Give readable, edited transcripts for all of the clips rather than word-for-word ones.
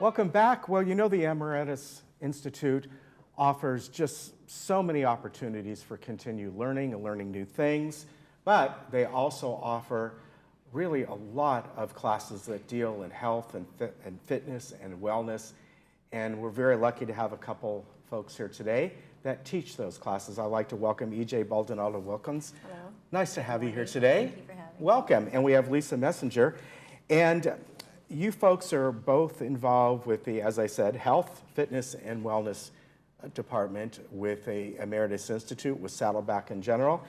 Welcome back. Well, you know the Emeritus Institute offers just so many opportunities for continued learning and learning new things, but they also offer really a lot of classes that deal in health and fitness and wellness, and we're very lucky to have a couple folks here today that teach those classes. I'd like to welcome E.J. Baldonado-Wilkins. Hello. Nice to have you here today. Thank you for having me. Welcome. And we have Lisa Messenger. And you folks are both involved with the, as I said, Health, Fitness, and Wellness Department with the Emeritus Institute with Saddleback in general.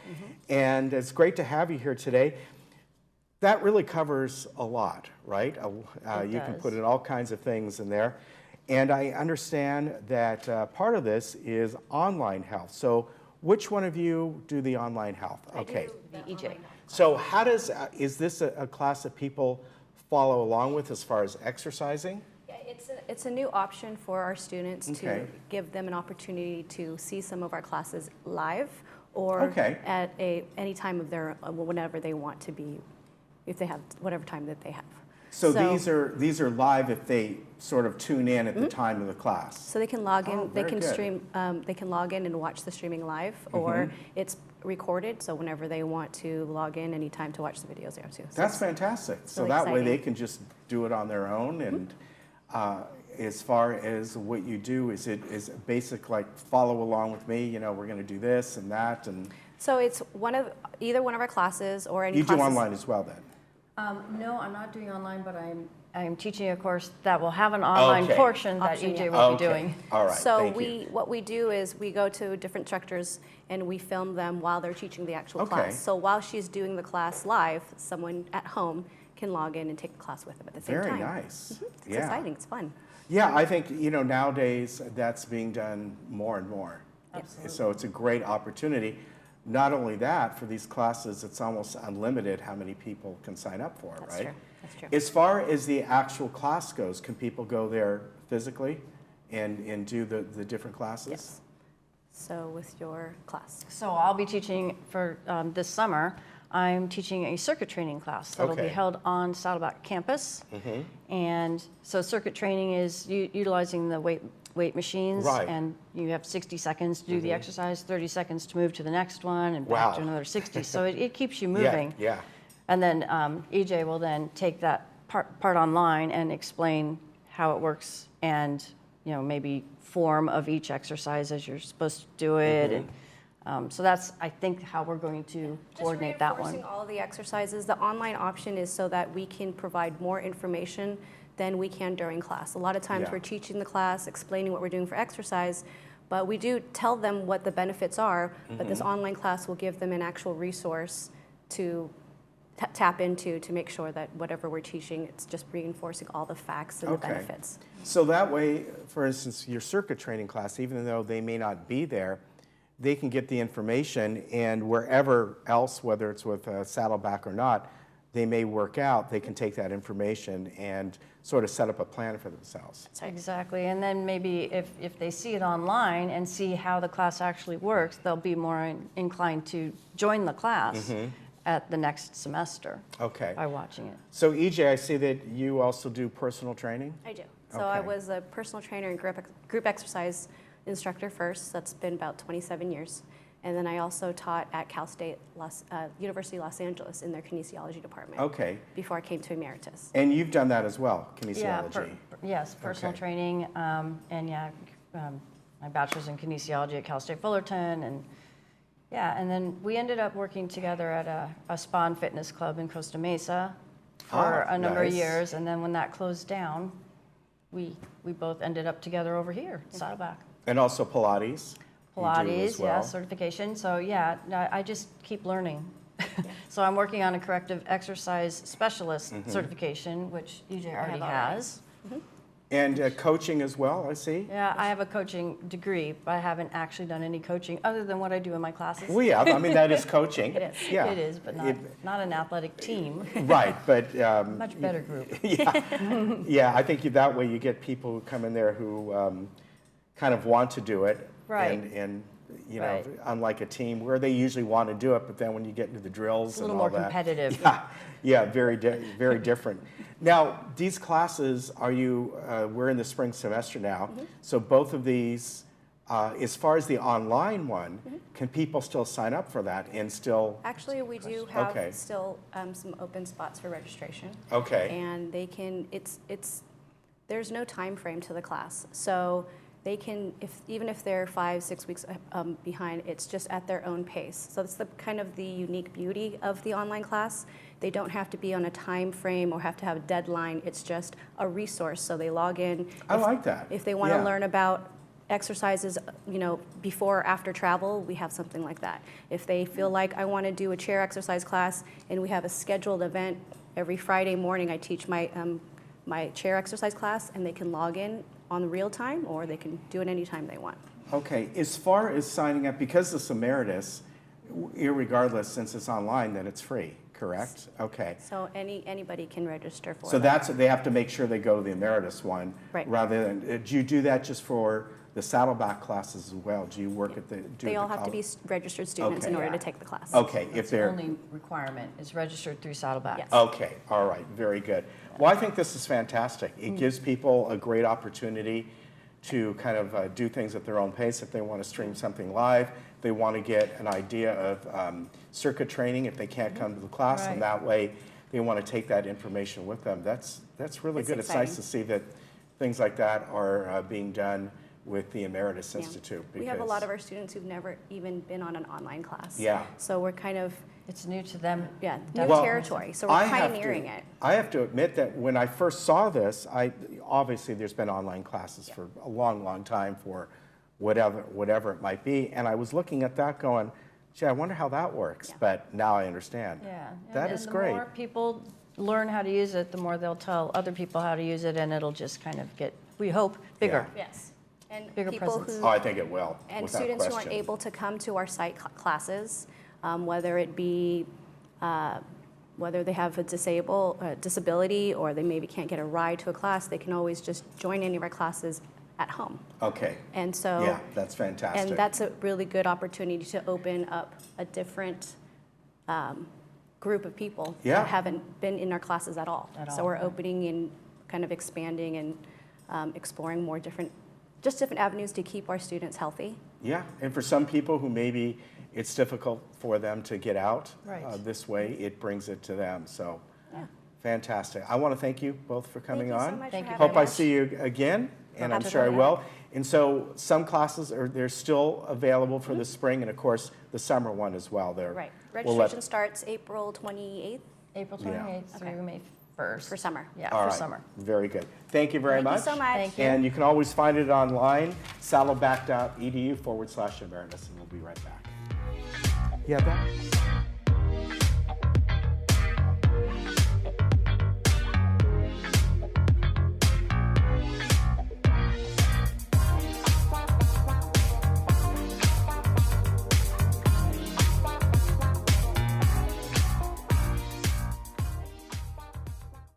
And it's great to have you here today. That really covers a lot, right? You can put in all kinds of things in there. And I understand that part of this is online health. So which one of you do the online health? Okay. EJ. So how does, is this a class that people follow along with as far as exercising? Yeah, it's a new option for our students Okay. to give them an opportunity to see some of our classes live or Okay. at any time of their, whenever they want to be, if they have whatever time that they have. So these are live if they sort of tune in at the time of the class. So they can log in, Oh, they very can good. stream, they can log in and watch the streaming live, or it's recorded, so whenever they want to log in anytime to watch the videos there too. So That's fantastic. So really that way exciting. they can just do it on their own. And as far as what you do, is it basic like follow along with me? You know, we're going to do this and that, and So it's either one of our classes or any you classes. do online as well then. No, I'm not doing online, but I'm teaching a course that will have an online Okay. portion that Option, EJ yeah. will be doing. All right. So Thank you. what we do is we go to different instructors and we film them while they're teaching the actual Okay. class. So while she's doing the class live, someone at home can log in and take the class with them at the same Very time. nice. It's Yeah. exciting. It's fun. Yeah, I think, you know, nowadays that's being done more and more. Absolutely. So it's a great opportunity. Not only that, for these classes, it's almost unlimited how many people can sign up for, That's right? true. That's true. As far as the actual class goes, can people go there physically and do the different classes? Yes. So with your class. So I'll be teaching for this summer. I'm teaching a circuit training class that'll be Okay. held on Saddleback campus. And so circuit training is utilizing the weight machines. Right. And you have 60 seconds to do the exercise, 30 seconds to move to the next one, and Wow. back to another 60. So it keeps you moving. Yeah. And then EJ will then take that part online and explain how it works and, you know, maybe form of each exercise as you're supposed to do it. And so that's, I think, how we're going to coordinate that one. Just reinforcing all of the exercises. The online option is so that we can provide more information than we can during class. A lot of times Yeah. we're teaching the class, explaining what we're doing for exercise, but we do tell them what the benefits are, but this online class will give them an actual resource to tap into to make sure that whatever we're teaching, it's just reinforcing all the facts and the Okay. benefits. So that way, for instance, your circuit training class, even though they may not be there, they can get the information, and wherever else, whether it's with Saddleback or not, they may work out, they can take that information and sort of set up a plan for themselves. Exactly. And then maybe if they see it online and see how the class actually works, they'll be more inclined to join the class at the next semester Okay. by watching it. So EJ, I see that you also do personal training? I do. So I Okay. was a personal trainer and group exercise instructor first. That's been about 27 years. And then I also taught at Cal State University Los Angeles in their kinesiology department Okay. before I came to Emeritus. And you've done that as well, Yeah, kinesiology? yes, personal Okay. training, and yeah, my bachelor's in kinesiology at Cal State Fullerton, and yeah, and then we ended up working together at a spa and fitness club in Costa Mesa for a number of nice. years, and then when that closed down, we both ended up together over here, Saddleback. And also Pilates? you do Pilates, as well? yeah, certification. So yeah, I just keep learning. So I'm working on a corrective exercise specialist certification, which EJ already already. has. And coaching as well, I see? Yeah, I have a coaching degree, but I haven't actually done any coaching other than what I do in my classes. Well, yeah, I mean, that is coaching. It is. Yeah. It is, but not an athletic team. Right, but. Much better group. Yeah, I think that way you get people who come in there who kind of want to do it. Right. And you know, Right. unlike a team where they usually want to do it, but then when you get into the drills It's a and little all more that. competitive. Yeah, very different. Now, these classes, we're in the spring semester now, so both of these, as far as the online one, can people still sign up for that and still? Actually, we do have Okay. still some open spots for registration. Okay. And they can, there's no time frame to the class. So they can, even if they're 5-6 weeks behind, it's just at their own pace. So that's the kind of the unique beauty of the online class. They don't have to be on a time frame or have to have a deadline. It's just a resource. So they log in. I like that. If they want to Yeah. learn about exercises, you know, before or after travel, we have something like that. If they feel like I want to do a chair exercise class and we have a scheduled event every Friday morning, I teach my my chair exercise class, and they can log in on real time, or they can do it anytime they want. Okay, as far as signing up, because it's Emeritus, irregardless, since it's online, then it's free, correct? Okay. So anybody can register for So that. they have to make sure they go to the Emeritus one. Right. Rather than, do you do that just for the Saddleback classes as well? Do you work at the, They all have to be registered students in Okay. order to take the class. Okay, if That's the they're, only requirement, is registered through Saddleback. Yes. okay, all right, very good. Well, I think this is fantastic. Mm-hmm. It gives people a great opportunity to kind of do things at their own pace. If they want to stream something live, they want to get an idea of circuit training if they can't come to the class, Right. and that way they want to take that information with them. That's really It's good. It's nice exciting. to see that things like that are being done with the Emeritus Yeah. Institute. We have a because- lot of our students who've never even been on an online class. Yeah. So we're kind of, It's new to them. new Well, territory. So I we're have pioneering to- it. I have to admit that when I first saw this, obviously there's been online classes for a long, long time for whatever it might be, and I was looking at that going, gee, I wonder how that works, Yeah. but now I understand. Yeah. That and is the great. more people learn how to use it, the more they'll tell other people how to use it, and it'll just kind of get, we hope, bigger. Yes. And Bigger people presence. Oh, who, I think it will, and without students who aren't question. able to come to our site classes, whether it be, whether they have a disability or they maybe can't get a ride to a class, they can always just join any of our classes at home. Okay, And so. yeah, that's fantastic. And that's a really good opportunity to open up a different group of people Yeah. that haven't been in our classes at all. At So all, we're right. opening and kind of expanding and exploring more different avenues to keep our students healthy. Yeah, and for some people who maybe it's difficult for them to get out Right. this way, it brings it to them, so Yeah. fantastic. I want to thank you both for coming Thank you on. so much Thank for you having Hope I us. see you again, and I'm sure I Absolutely. will. And so some classes they're still available for the spring, and of course, the summer one as well. There. Mm-hmm. Right. We'll let- Registration starts April 28th April Yeah. 28th Okay. through May 1st. for summer. Yeah, All for right. summer. Very good. Thank you very Thank much. you so much. Thank you. And you can always find it online, saddleback.edu/Emeritus, and we'll be right back. Yeah, that.